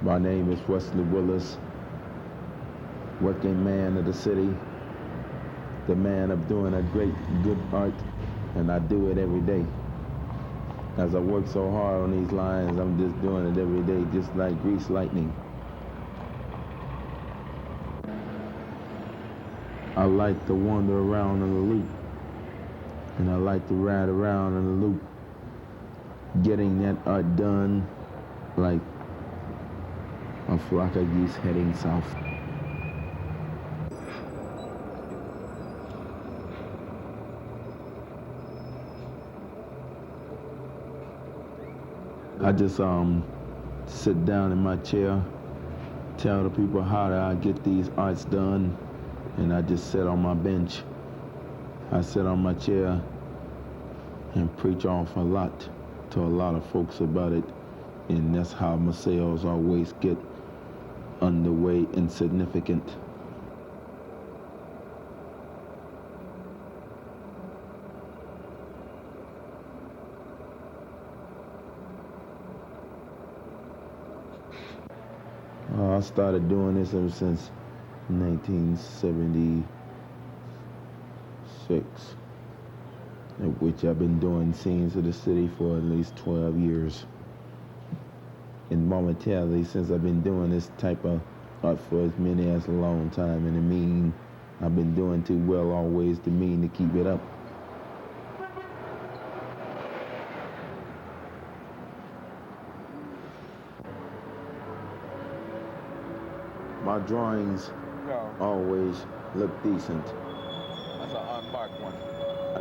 My name is Wesley Willis, working man of the city, the man of doing a great, good art, and I do it every day. As I work so hard on these lines, I'm just doing it every day, just like grease lightning. I like to wander around in the loop, and I like to ride around in the loop, getting that art done like a flock of geese heading south. I just sit down in my chair, tell the people how I get these arts done, and I just sit on my bench. I sit on my chair and preach off a lot to a lot of folks about it, and that's how my sales always get underway and significant. I started doing this ever since 1976, at which I've been doing scenes of the city for at least 12 years. And momentarily, since I've been doing this type of art for as many as a long time, and I've been doing too well always to keep it up. My drawings always look decent. That's an unmarked one.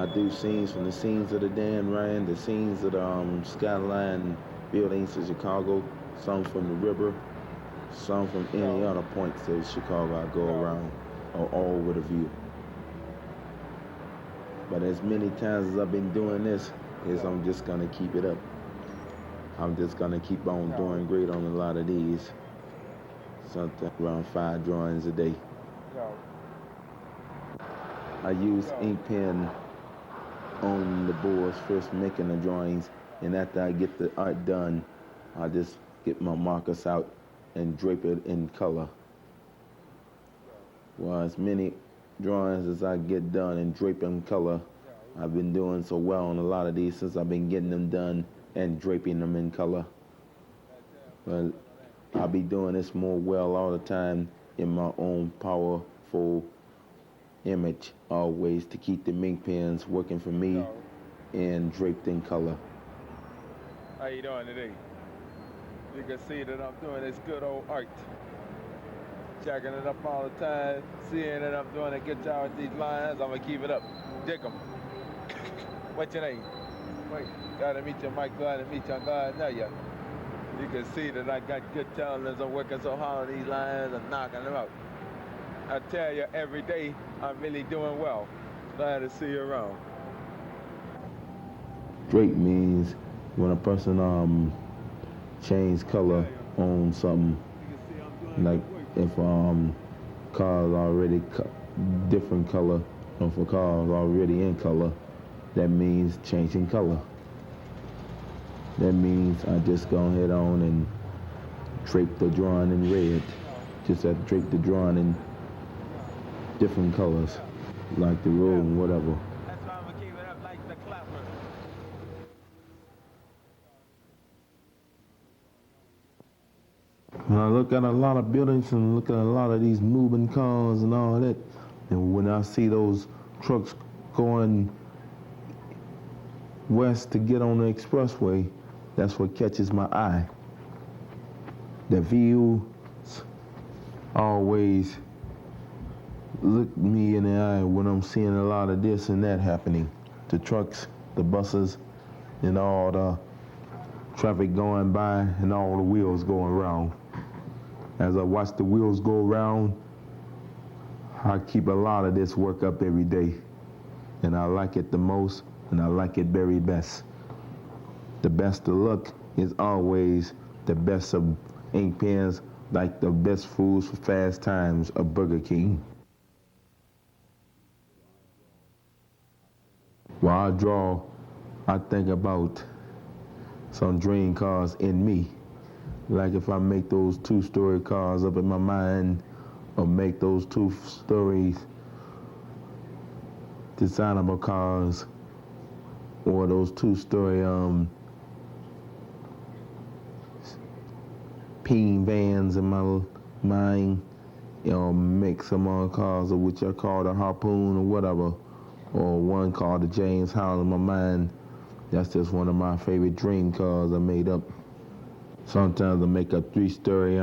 I do scenes from the scenes of the Dan Ryan, the scenes of the skyline buildings of Chicago, some from the river, some from any other points of Chicago I go around, or all with a view. But as many times as I've been doing this, I'm just gonna keep it up. I'm just gonna keep on doing great on a lot of these. Something around 5 drawings a day. I use ink pen on the boards first making the drawings, and after I get the art done, I just get my markers out and drape it in color. Well, as many drawings as I get done and drape in color, I've been doing so well on a lot of these since I've been getting them done and draping them in color. But I'll be doing this more well all the time in my own powerful image, always to keep the ink pens working for me and draped in color. How you doing today? You can see that I'm doing this good old art. Checking it up all the time, seeing that I'm doing a good job with these lines. I'm gonna keep it up. Dig 'em. What's your name? Wait, glad to meet you, Mike. Glad to meet you. I'm glad to know you. You can see that I got good talent. I'm working so hard on these lines and knocking them out. I tell you, every day I'm really doing well. Glad to see you around. Drape means when a person change color on something. Like if car's already different color, or if a car's already in color, that means changing color. That means I just go ahead on and drape the drawing in red. Just have to drape the drawing in different colors, like the road and whatever. That's why I'm gonna keep it up like the clapper. When I look at a lot of buildings and look at a lot of these moving cars and all that, and when I see those trucks going west to get on the expressway, that's what catches my eye. The views always look me in the eye when I'm seeing a lot of this and that happening. The trucks, the buses, and all the traffic going by and all the wheels going around. As I watch the wheels go around, I keep a lot of this work up every day. And I like it the most, and I like it very best. The best of luck is always the best of ink pens, like the best foods for fast times of Burger King. While I draw, I think about some dream cars in me. Like if I make those two-story cars up in my mind, or make those two-story designable cars, or those two-story peen vans in my mind, make some cars which I call the Harpoon or whatever, or one called the James Howell in my mind. That's just one of my favorite dream cars I made up. Sometimes I make a three-story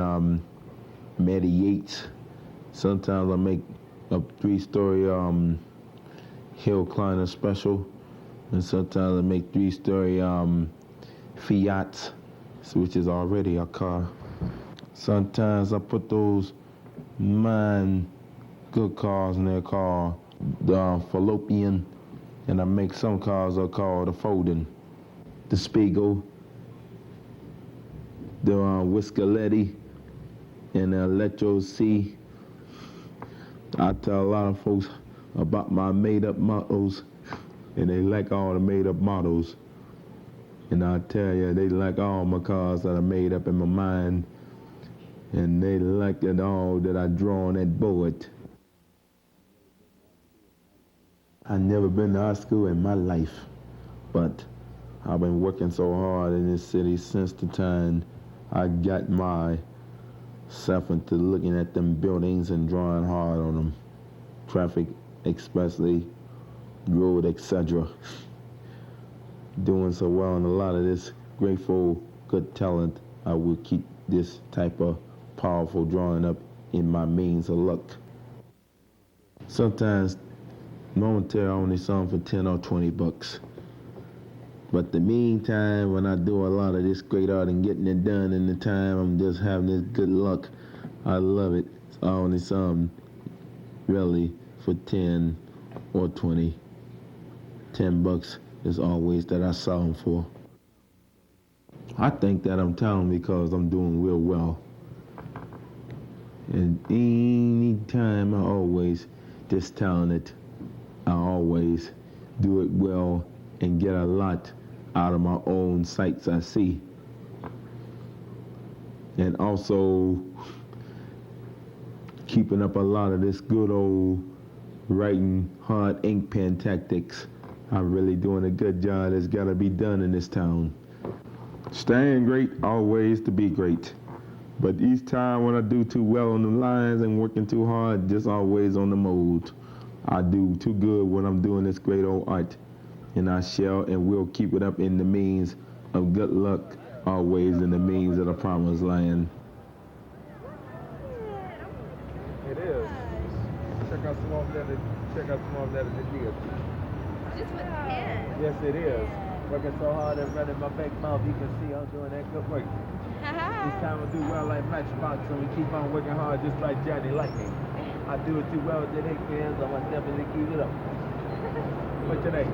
Matty Yates. Sometimes I make a three-story Hill Kleiner Special. And sometimes I make three-story Fiats, which is already a car. Sometimes I put those good cars in there called the Fallopian, and I make some cars are called the Folding, the Spiegel, the Whiskaletti, and the Electro C. I tell a lot of folks about my made-up models, and they like all the made-up models. And I tell you, they like all my cars that I made up in my mind, and they like it all that I draw on that board. I've never been to art school in my life, but I've been working so hard in this city since the time I got myself into looking at them buildings and drawing hard on them. Traffic, expressly, road, etc. Doing so well in a lot of this grateful, good talent, I will keep this type of powerful drawing up in my means of luck. Sometimes momentary I only sell them for 10 or 20 bucks. But the meantime, when I do a lot of this great art and getting it done in the time I'm just having this good luck, I love it. So I only sell them really for 10 or 20. 10 bucks is always that I sell them for. I think that I'm talented because I'm doing real well. And any time I always just talented, I always do it well and get a lot out of my own sights I see. And also keeping up a lot of this good old writing hard ink pen tactics. I'm really doing a good job that's got to be done in this town. Staying great always to be great. But each time when I do too well on the lines and working too hard, just always on the mold. I do too good when I'm doing this great old art. And I shall and will keep it up in the means of good luck, always in the means of the promised land. It is. Check out some of that. Check out some of that. It is. Just with pen. Yes, it is. Working so hard and running my back mouth, you can see I'm doing that good work. Each time I do well like Matchbox, and we keep on working hard just like Johnny Lightning. I do it too well with the ink pens, I'm gonna definitely keep it up. What's your name?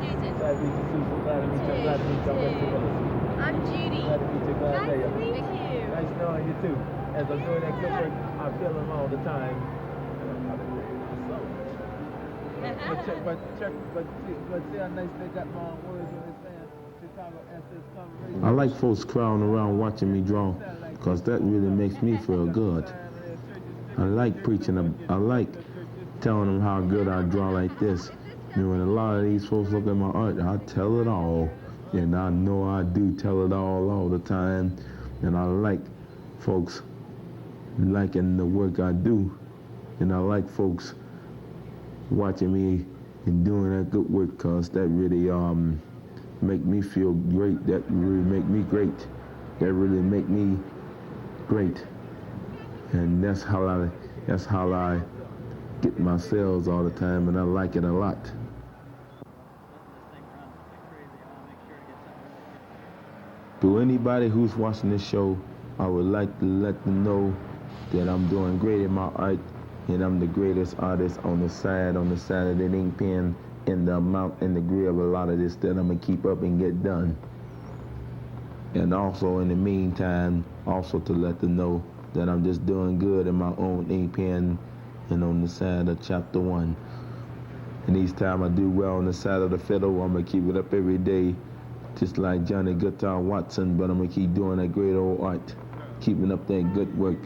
Susan. Glad to meet you, Susan. Glad to meet you. Glad to meet you. I'm Wesley Willis. I'm Judy. Glad to meet you. Glad to know you. Nice to meet you. Nice knowing you too. As I'm doing that good work, I feel them all the time. But see how nice they got my words when they saying Chicago SS conversation. I like folks crowding around watching me draw, because that really makes me feel good. I like preaching, I like telling them how good I draw like this. And when a lot of these folks look at my art, I tell it all. And I know I do tell it all the time. And I like folks liking the work I do. And I like folks watching me and doing that good work, because that really make me feel great. That really make me great. That really make me great. And that's how I get my sales all the time, and I like it a lot. To anybody who's watching this show, I would like to let them know that I'm doing great in my art, and I'm the greatest artist on the side of the ink pen, and the amount and degree of a lot of this that I'm gonna keep up and get done. And also in the meantime, also to let them know that I'm just doing good in my own ink pen and on the side of chapter 1. And each time I do well on the side of the fiddle, I'm gonna keep it up every day Just like Johnny Guitar Watson, but I'm gonna keep doing that great old art. Keeping up that good work.